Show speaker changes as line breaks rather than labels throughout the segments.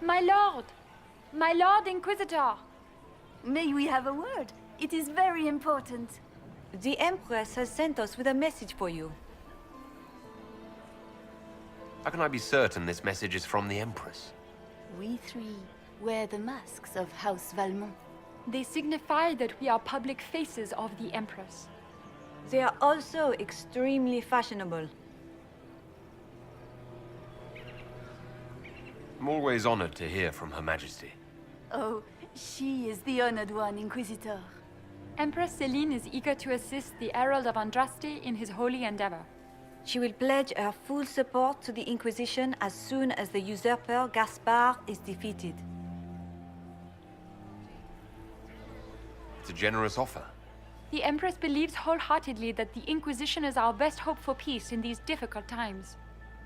My lord! My lord Inquisitor!
May we have a word? It is very important.
The Empress has sent us with a message for you.
How can I be certain this message is from the Empress?
We three wear the masks of House Valmont.
They signify that we are public faces of the Empress.
They are also extremely fashionable.
I'm always honored to hear from Her Majesty.
Oh, she is the honored one, Inquisitor.
Empress Celine is eager to assist the Herald of Andraste in his holy endeavor.
She will pledge her full support to the Inquisition as soon as the usurper Gaspard is defeated.
It's a generous offer.
The Empress believes wholeheartedly that the Inquisition is our best hope for peace in these difficult times.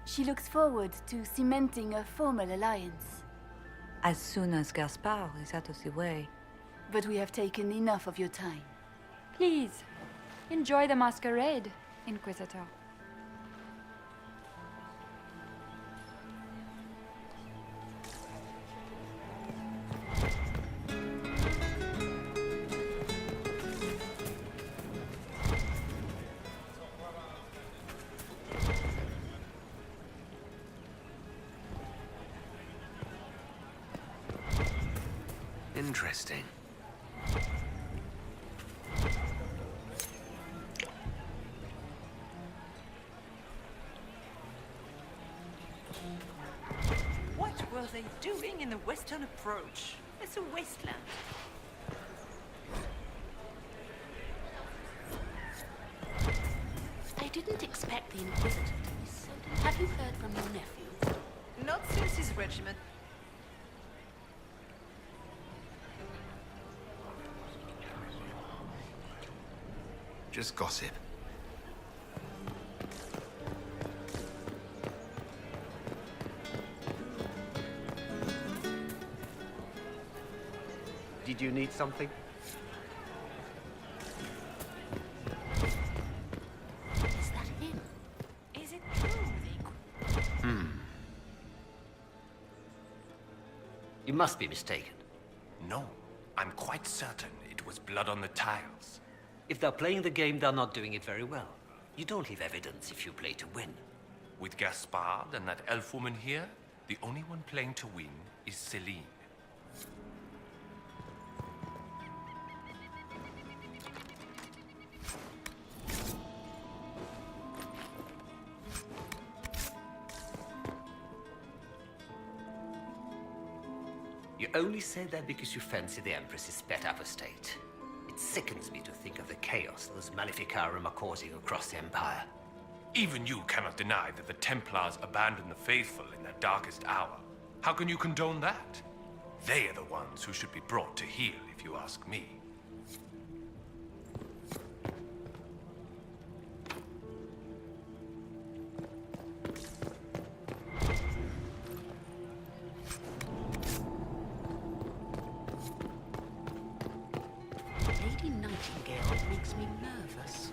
She looks forward to cementing a formal alliance.
As soon as Gaspard is out of the way.
But we have taken enough of your time.
Please, enjoy the masquerade, Inquisitor.
Interesting.
What were they doing in the western approach? It's a wasteland.
I didn't expect the Inquisitor to be sudden. Have you heard from your nephew?
Not since his regiment.
Just gossip.
Did you need something?
Is that him?
Is it true?
You must be mistaken.
No, I'm quite certain it was blood on the tiles.
If they're playing the game, they're not doing it very well. You don't leave evidence if you play to win.
With Gaspard and that elf woman here, the only one playing to win is Celine.
You only say that because you fancy the Empress's pet apostate. It sickens me to think of the chaos those Maleficarum are causing across the Empire.
Even you cannot deny that the Templars abandoned the faithful in their darkest hour. How can you condone that? They are the ones who should be brought to heel, if you ask me.
Lady Nightingale makes me nervous.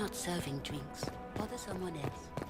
not serving drinks. Bother someone else.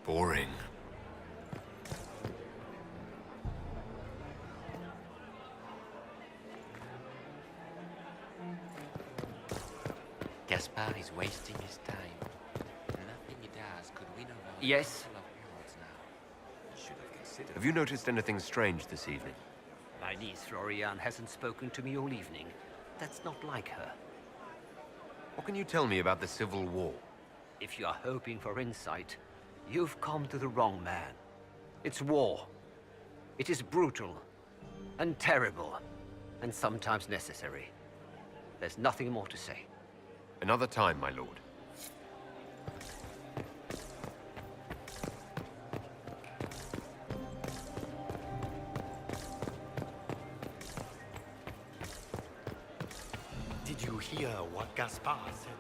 Boring.
Gaspard is wasting his time. Nothing he does could win over
Yes?
a couple of heralds now.
Should have considered. Have you noticed anything strange this evening?
My niece Florian hasn't spoken to me all evening. That's not like her.
What can you tell me about the Civil War?
If you are hoping for insight, you've come to the wrong man. It's war. It is brutal, and terrible, and sometimes necessary. There's nothing more to say.
Another time, my lord.
Did you hear what Gaspard said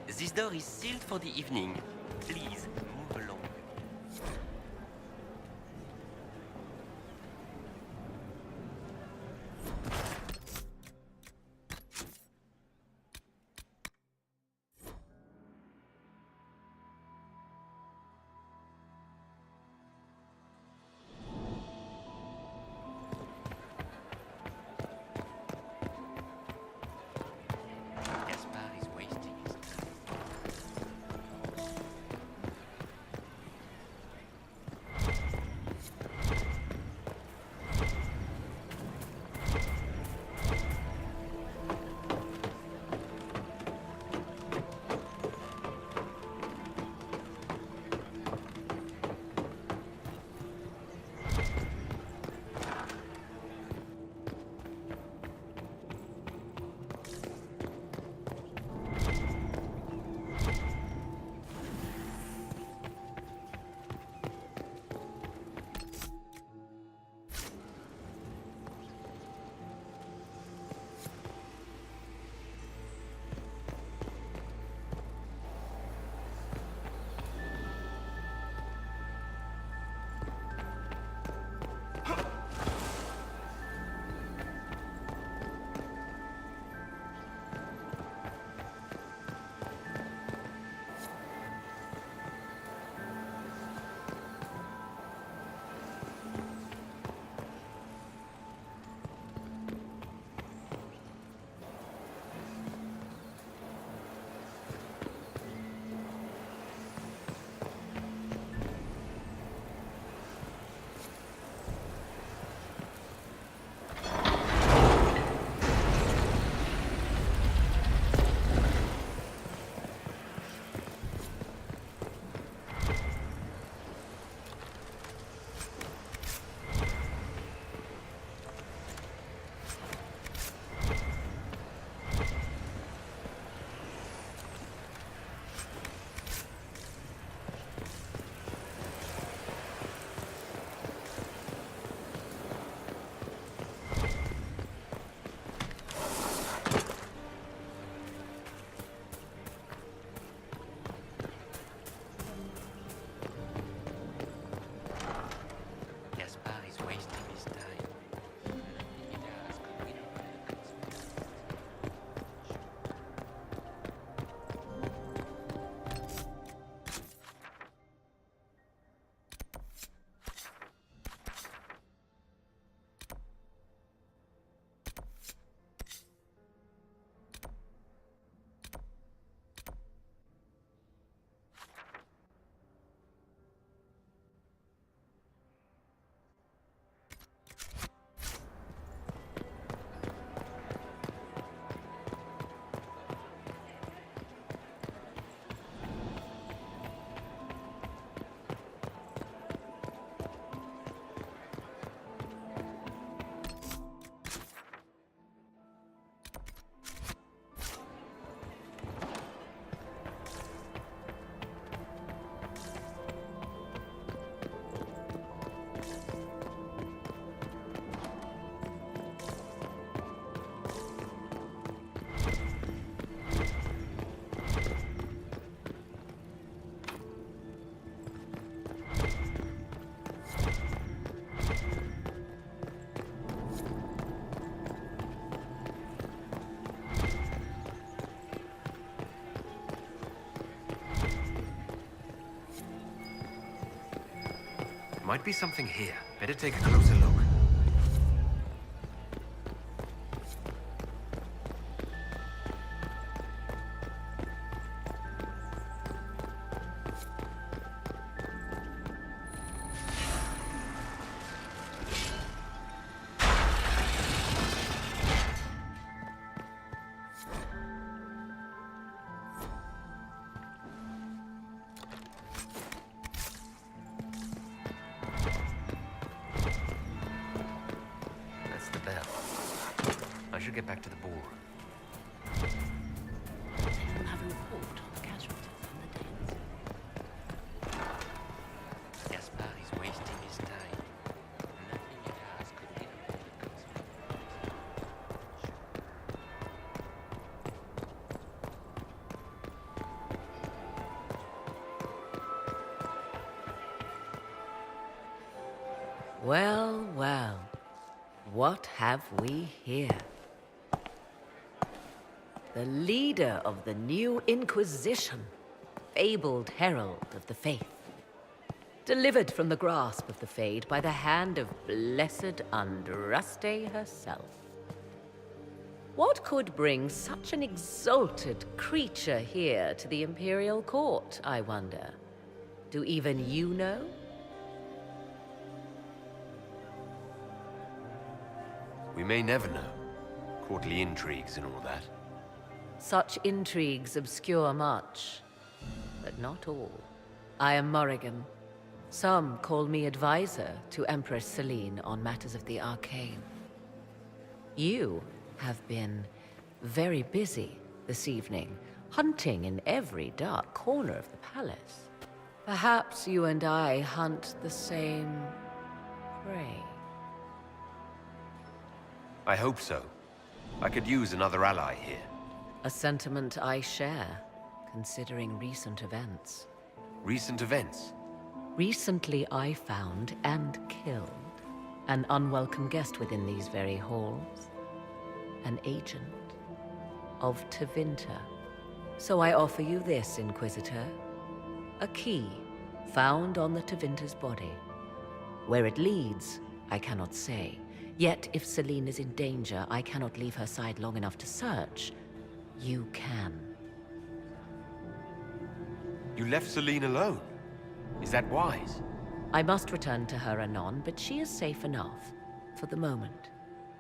to
This door is sealed for the evening. Please, move along. Gaspard is wasting his time.
might be something here. Better take a closer look. That's the bell. I should get back to the ballroom.
We'll have a report on the casualties from the dens.
Gaspard is wasting his time. Nothing he does could be avoided consequences.
Well, well. What have we here? The leader of the new Inquisition, fabled herald of the faith. Delivered from the grasp of the Fade by the hand of blessed Andraste herself. What could bring such an exalted creature here to the Imperial Court, I wonder? Do even you know?
We may never know. Courtly intrigues and all that.
Such intrigues obscure much, but not all. I am Morrigan. Some call me advisor to Empress Celine on matters of the arcane. You have been very busy this evening, hunting in every dark corner of the palace. Perhaps you and I hunt the same prey.
I hope so. I could use another ally here.
A sentiment I share, considering recent events.
Recent events?
Recently I found and killed an unwelcome guest within these very halls. An agent of Tevinter. So I offer you this, Inquisitor. A key found on the Tevinter's body. Where it leads, I cannot say. Yet, if Celine is in danger, I cannot leave her side long enough to search. You can.
You left Celine alone? Is that wise?
I must return to her anon, but she is safe enough, for the moment.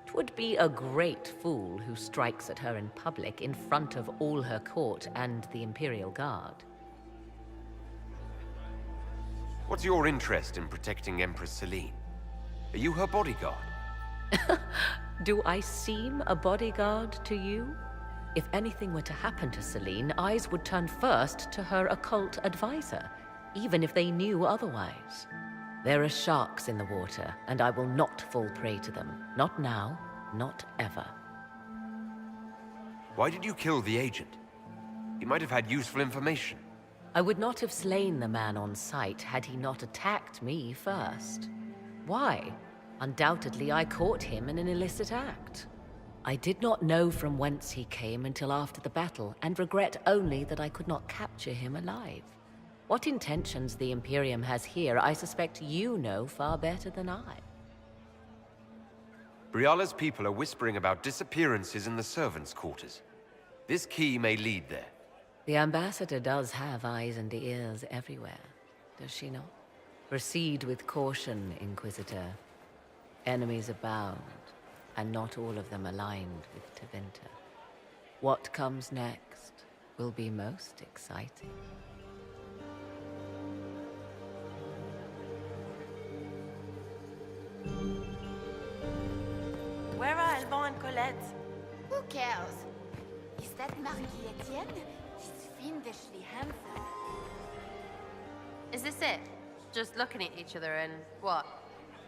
'Twould be a great fool who strikes at her in public in front of all her court and the Imperial Guard.
What's your interest in protecting Empress Celine? Are you her bodyguard?
Do I seem a bodyguard to you? If anything were to happen to Celine, eyes would turn first to her occult advisor, even if they knew otherwise. There are sharks in the water, and I will not fall prey to them. Not now, not ever.
Why did you kill the agent? He might have had useful information.
I would not have slain the man on sight had he not attacked me first. Why? Undoubtedly, I caught him in an illicit act. I did not know from whence he came until after the battle, and regret only that I could not capture him alive. What intentions the Imperium has here, I suspect you know far better than I.
Briala's people are whispering about disappearances in the servants' quarters. This key may lead there.
The ambassador does have eyes and ears everywhere, does she not? Proceed with caution, Inquisitor. Enemies abound, and not all of them aligned with Tevinter. What comes next will be most exciting.
Where are Alban and Colette?
Who cares? Is that Marquis Etienne? He's fiendishly handsome.
Is this it? Just looking at each other and what?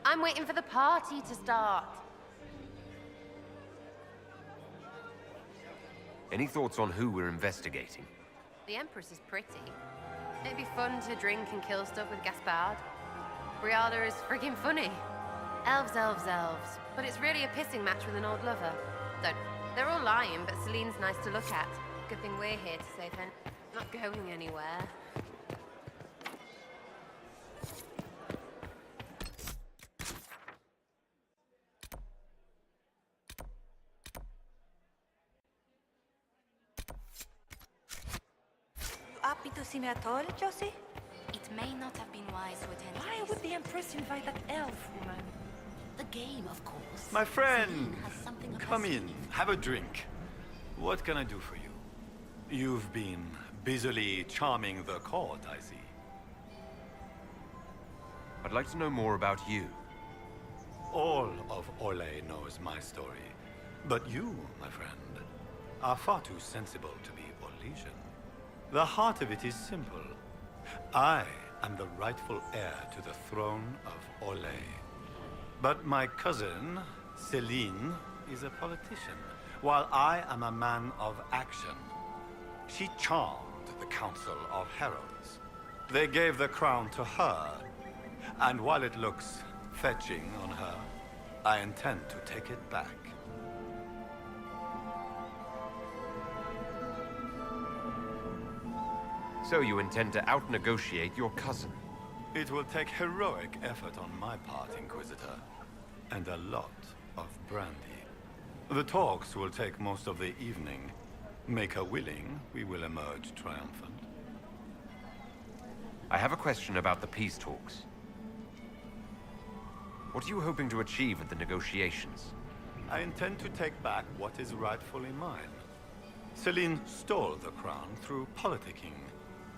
I'm waiting for the party to start.
Any thoughts on who we're investigating?
The Empress is pretty. It'd be fun to drink and kill stuff with Gaspard. Briala is friggin' funny. Elves, elves, elves. But it's really a pissing match with an old lover. Don't. They're all lying, but Celine's nice to look at. Good thing we're here to save her. Not going anywhere.
happy to see me at all, Josie?
It may not have been wise to attend.
Why would the Empress invite that elf woman?
The game, of course.
My friend,
Celine has something up her
come in,
sleeve.
have a drink. What can I do for you? You've been busily charming the court, I see.
I'd like to know more about you.
All of Orlais knows my story. But you, my friend, are far too sensible to be Orlesian. The heart of it is simple. I am the rightful heir to the throne of Orlais. But my cousin, Celine, is a politician, while I am a man of action. She charmed the Council of Heralds. They gave the crown to her, and while it looks fetching on her, I intend to take it back.
So you intend to out-negotiate your cousin?
It will take heroic effort on my part, Inquisitor, and a lot of brandy. The talks will take most of the evening. Make her willing, we will emerge triumphant.
I have a question about the peace talks. What are you hoping to achieve at the negotiations?
I intend to take back what is rightfully mine. Celine stole the crown through politicking,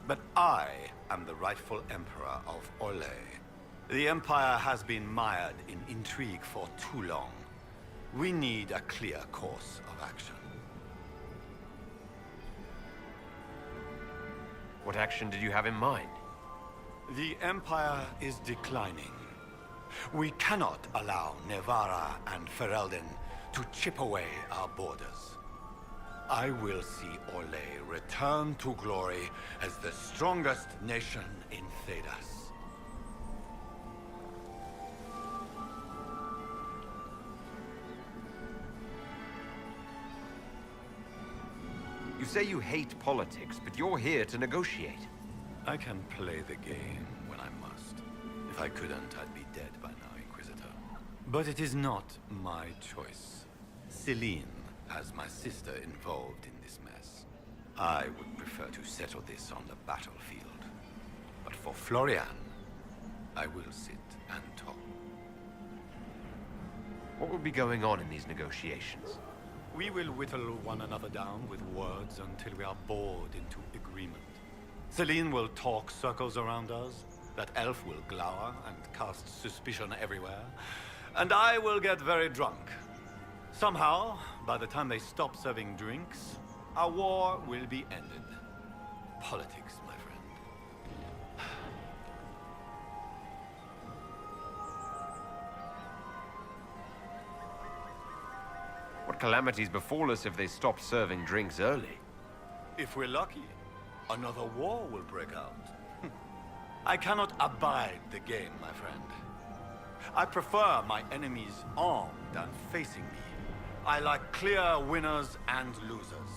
but I am the rightful emperor of Orlais. The Empire has been mired in intrigue for too long. We need a clear course of action.
What action did you have in mind?
The Empire is declining. We cannot allow Nevarra and Ferelden to chip away our borders. I will see Orlais return to glory as the strongest nation in Thedas.
You say you hate politics, but you're here to negotiate.
I can play the game when I must. If I couldn't, I'd be dead by now, Inquisitor. But it is not my choice. Celine has my sister involved in this mess. I would prefer to settle this on the battlefield. But for Florian, I will sit and talk.
What will be going on in these negotiations?
We will whittle one another down with words until we are bored into agreement. Celine will talk circles around us, that elf will glower and cast suspicion everywhere, and I will get very drunk. Somehow, by the time they stop serving drinks, our war will be ended. Politics, my friend.
What calamities befall us if they stop serving drinks early?
If we're lucky, another war will break out. I cannot abide the game, my friend. I prefer my enemies armed and facing me. I like clear winners and losers.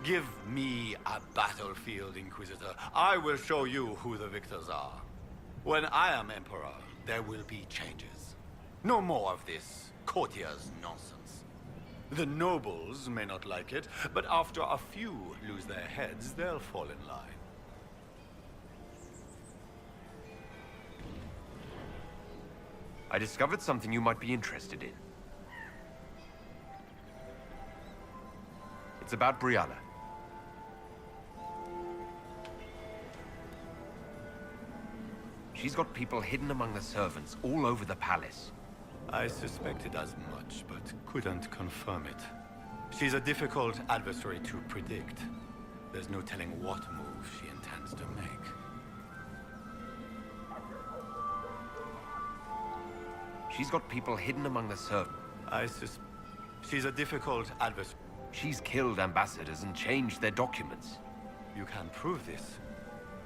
Give me a battlefield, Inquisitor. I will show you who the victors are. When I am Emperor, there will be changes. No more of this courtier's nonsense. The nobles may not like it, but after a few lose their heads, they'll fall in line.
I discovered something you might be interested in. It's about Brianna. She's got people hidden among the servants all over the palace.
I suspected as much, but couldn't confirm it. She's a difficult adversary to predict. There's no telling what move she intends to make.
She's got people hidden among the servants.
She's a difficult adversary.
She's killed ambassadors and changed their documents.
You can prove this?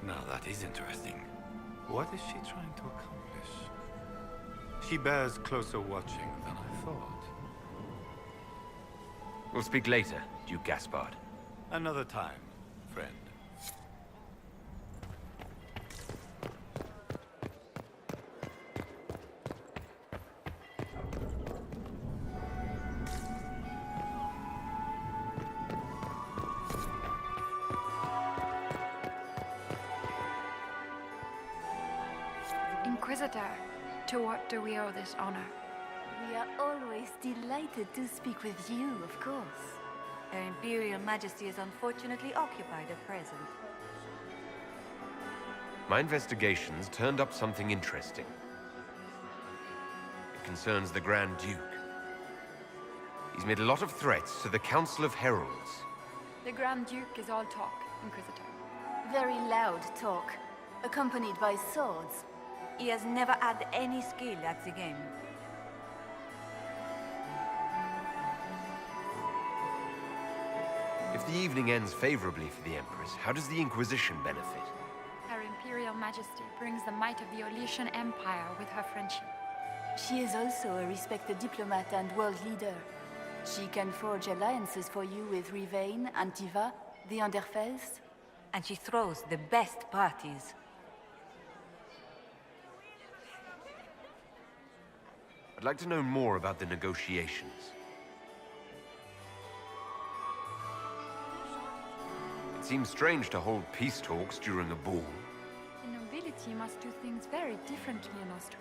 Now that is interesting. What is she trying to accomplish? She bears closer watching than I thought.
We'll speak later, Duke Gaspard.
Another time, friend.
Inquisitor, to what do we owe this honor?
We are always delighted to speak with you, of course.
Her Imperial Majesty is unfortunately occupied at present.
My investigations turned up something interesting. It concerns the Grand Duke. He's made a lot of threats to the Council of Heralds.
The Grand Duke is all talk, Inquisitor.
Very loud talk, accompanied by swords.
He has never had any skill at the game.
If the evening ends favorably for the Empress, how does the Inquisition benefit?
Her Imperial Majesty brings the might of the Orlesian Empire with her friendship.
She is also a respected diplomat and world leader. She can forge alliances for you with Rivain, Antiva, the Underfells.
And she throws the best parties.
I'd like to know more about the negotiations. It seems strange to hold peace talks during a ball.
The nobility must do things very differently in Ostwick.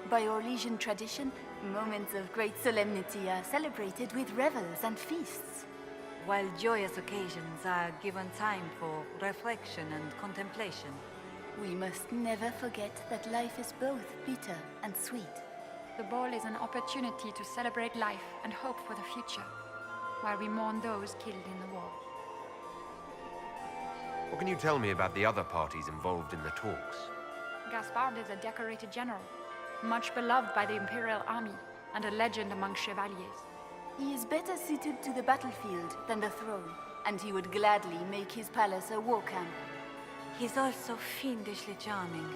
By Orlesian tradition, moments of great solemnity are celebrated with revels and feasts.
While joyous occasions are given time for reflection and contemplation.
We must never forget that life is both bitter and sweet.
The ball is an opportunity to celebrate life and hope for the future, while we mourn those killed in the war.
What can you tell me about the other parties involved in the talks?
Gaspard is a decorated general, much beloved by the Imperial Army, and a legend among chevaliers.
He is better suited to the battlefield than the throne, and he would gladly make his palace a war camp.
He's also fiendishly charming.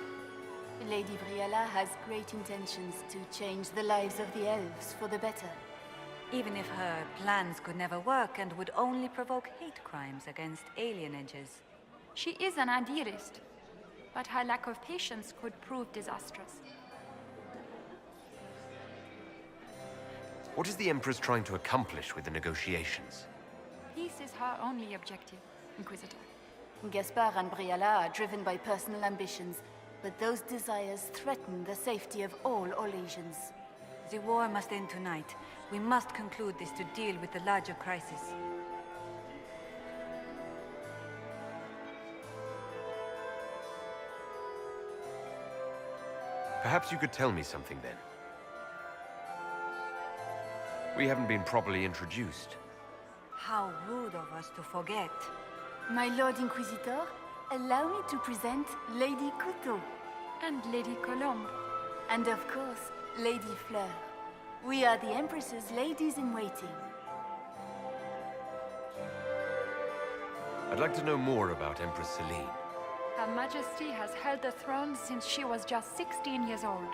Lady Briella has great intentions to change the lives of the elves for the better.
Even if her plans could never work and would only provoke hate crimes against alienages.
She is an idealist, but her lack of patience could prove disastrous.
What is the Empress trying to accomplish with the negotiations?
Peace is her only objective, Inquisitor.
Gaspard and Briella are driven by personal ambitions, but those desires threaten the safety of all Orlesians.
The war must end tonight. We must conclude this to deal with the larger crisis.
Perhaps you could tell me something then. We haven't been properly introduced.
How rude of us to forget.
My Lord Inquisitor, allow me to present Lady Couteau.
And Lady Colombe.
And of course, Lady Fleur. We are the Empress's ladies-in-waiting.
I'd like to know more about Empress Celine.
Her Majesty has held the throne since she was just 16 years old.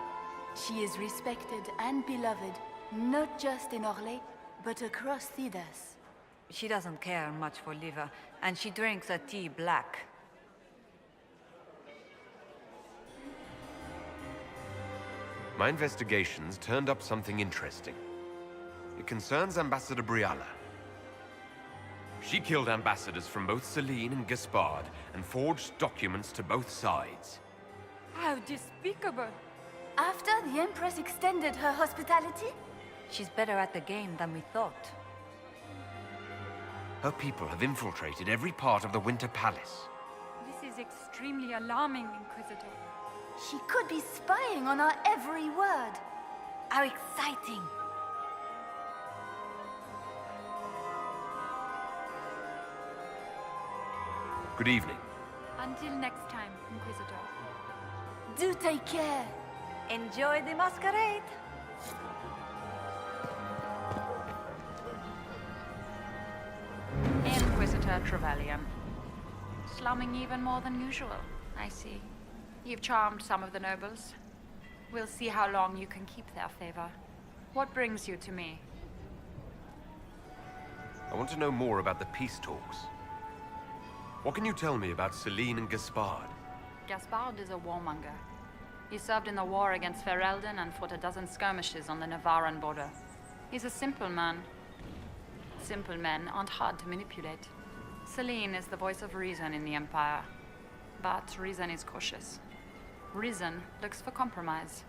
She is respected and beloved, not just in Orlais, but across Thedas.
She doesn't care much for liver, and she drinks her tea black.
My investigations turned up something interesting. It concerns Ambassador Briella. She killed ambassadors from both Celine and Gaspard and forged documents to both sides.
How despicable!
After the Empress extended her hospitality?
She's better at the game than we thought.
Her people have infiltrated every part of the Winter Palace.
This is extremely alarming, Inquisitor.
She could be spying on our every word.
How exciting!
Good evening.
Until next time, Inquisitor.
Do take care.
Enjoy the masquerade!
Inquisitor Trevelyan. Slumming even more than usual, I see. You've charmed some of the nobles. We'll see how long you can keep their favor. What brings you to me?
I want to know more about the peace talks. What can you tell me about Celine and Gaspard?
Gaspard is a warmonger. He served in the war against Ferelden and fought a dozen skirmishes on the Navarran border. He's a simple man. Simple men aren't hard to manipulate. Celine is the voice of reason in the Empire, but reason is cautious. Reason looks for compromise.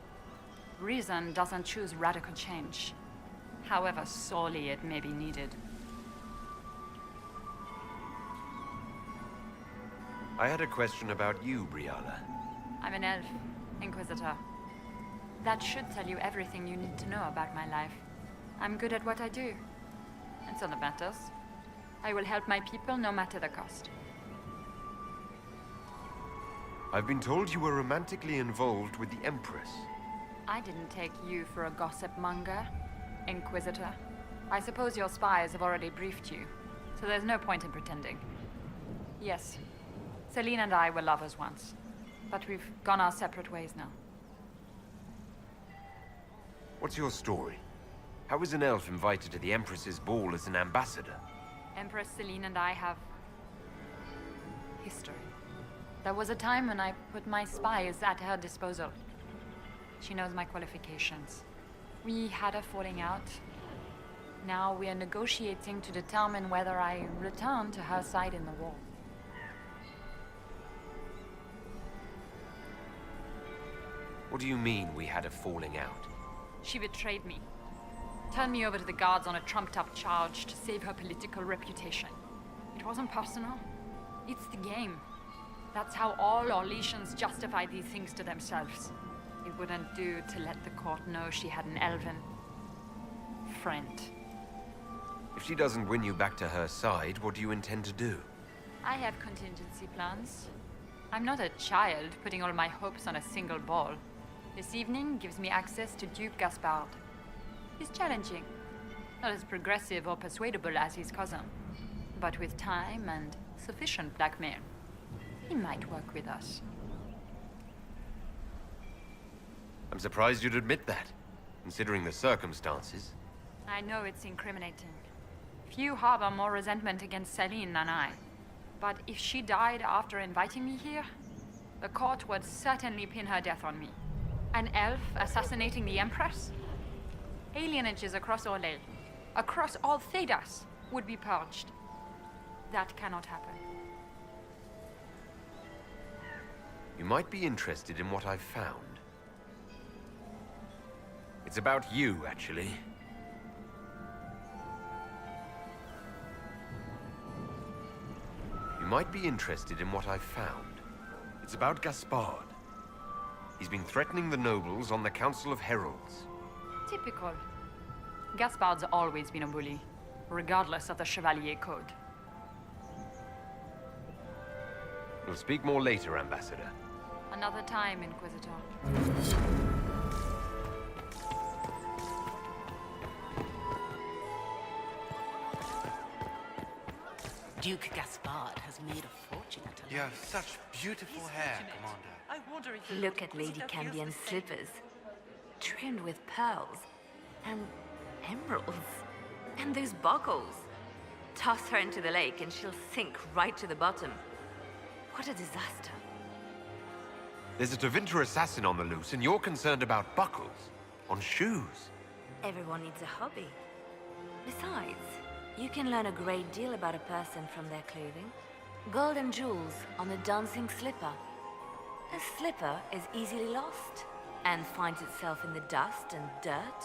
Reason doesn't choose radical change, however sorely it may be needed.
I had a question about you, Briala.
I'm an elf, Inquisitor. That should tell you everything you need to know about my life. I'm good at what I do. And so that matters. I will help my people no matter the cost.
I've been told you were romantically involved with the Empress.
I didn't take you for a gossip monger, Inquisitor. I suppose your spies have already briefed you, so there's no point in pretending. Yes, Celine and I were lovers once, but we've gone our separate ways now.
What's your story? How is an elf invited to the Empress's ball as an ambassador?
Empress Celine and I have history. There was a time when I put my spies at her disposal. She knows my qualifications. We had a falling out. Now we are negotiating to determine whether I return to her side in the war.
What do you mean we had a falling out?
She betrayed me. Turned me over to the guards on a trumped-up charge to save her political reputation. It wasn't personal. It's the game. That's how all Orlesians justify these things to themselves. It wouldn't do to let the court know she had an elven friend.
If she doesn't win you back to her side, what do you intend to do?
I have contingency plans. I'm not a child putting all my hopes on a single ball. This evening gives me access to Duke Gaspard. He's challenging. Not as progressive or persuadable as his cousin. But with time and sufficient blackmail, he might work with us.
I'm surprised you'd admit that, considering the circumstances.
I know it's incriminating. Few harbor more resentment against Celine than I. But if she died after inviting me here, the court would certainly pin her death on me. An elf assassinating the Empress? Alienages across Orlais, across all Thedas, would be purged. That cannot happen.
You might be interested in what I've found. It's about you, actually. You might be interested in what I've found. It's about Gaspard. He's been threatening the nobles on the Council of Heralds.
Typical. Gaspard's always been a bully, regardless of the Chevalier Code.
We'll speak more later, Ambassador.
Another time, Inquisitor.
Duke Gaspard has made a fortune at a
You have such beautiful hair, Commander.
I wonder if
Look at Lady Cambien's slippers, trimmed with pearls and emeralds. And those buckles. Toss her into the lake and she'll sink right to the bottom. What a disaster.
There's a Tevinter assassin on the loose, and you're concerned about buckles on shoes.
Everyone needs a hobby. Besides, you can learn a great deal about a person from their clothing. Gold and jewels on a dancing slipper. A slipper is easily lost and finds itself in the dust and dirt.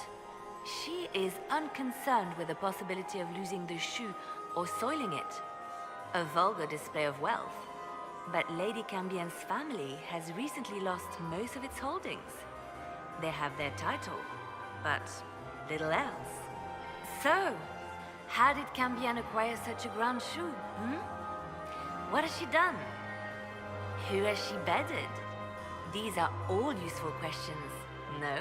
She is unconcerned with the possibility of losing the shoe or soiling it. A vulgar display of wealth. But Lady Cambien's family has recently lost most of its holdings. They have their title, but little else. So, how did Cambien acquire such a grand shoe, What has she done? Who has she bedded? These are all useful questions, no?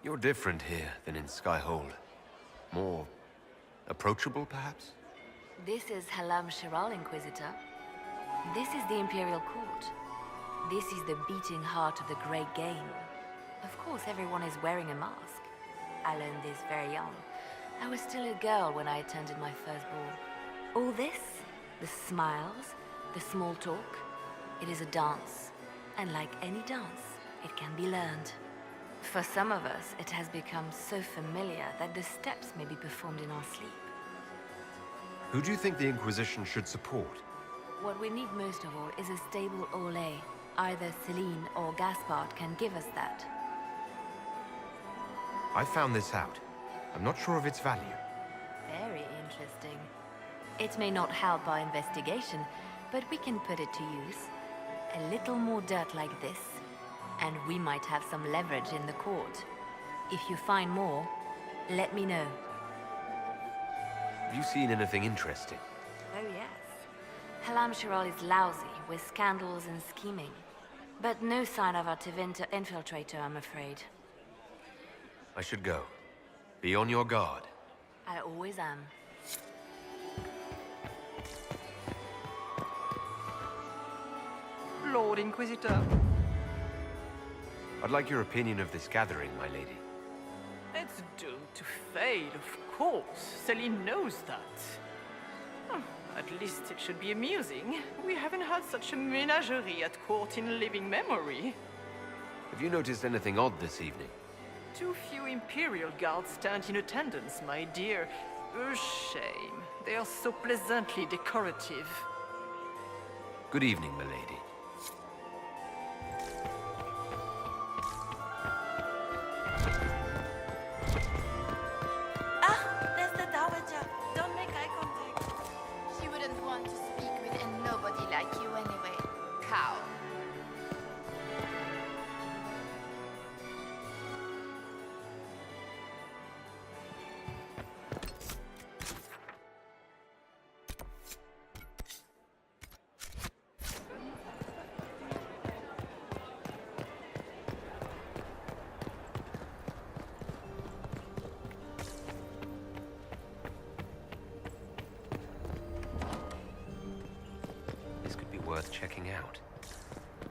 You're different here than in Skyhold. More approachable, perhaps?
This is Halam Shiral, Inquisitor. This is the Imperial Court. This is the beating heart of the Great Game. Of course, everyone is wearing a mask. I learned this very young. I was still a girl when I attended my first ball. All this, the smiles, the small talk, it is a dance. And like any dance, it can be learned. For some of us, it has become so familiar that the steps may be performed in our sleep.
Who do you think the Inquisition should support?
What we need most of all is a stable Orlais, either Celine or Gaspard can give us that.
I found this out. I'm not sure of its value.
Very interesting. It may not help our investigation, but we can put it to use. A little more dirt like this, and we might have some leverage in the court. If you find more, let me know.
Have you seen anything interesting?
Oh yes. Halamshirol is lousy with scandals and scheming. But no sign of our Tevinter infiltrator, I'm afraid.
I should go. Be on your guard.
I always am.
Lord Inquisitor.
I'd like your opinion of this gathering, my lady.
It's doomed to fail, of course. Celine knows that. At least it should be amusing. We haven't had such a menagerie at court in living memory.
Have you noticed anything odd this evening?
Too few Imperial guards stand in attendance, my dear. A shame. They are so pleasantly decorative.
Good evening, my lady.
There's the Dowager. Don't make eye contact. She wouldn't want to speak with a nobody like you anyway. Cow.
This could be worth checking out.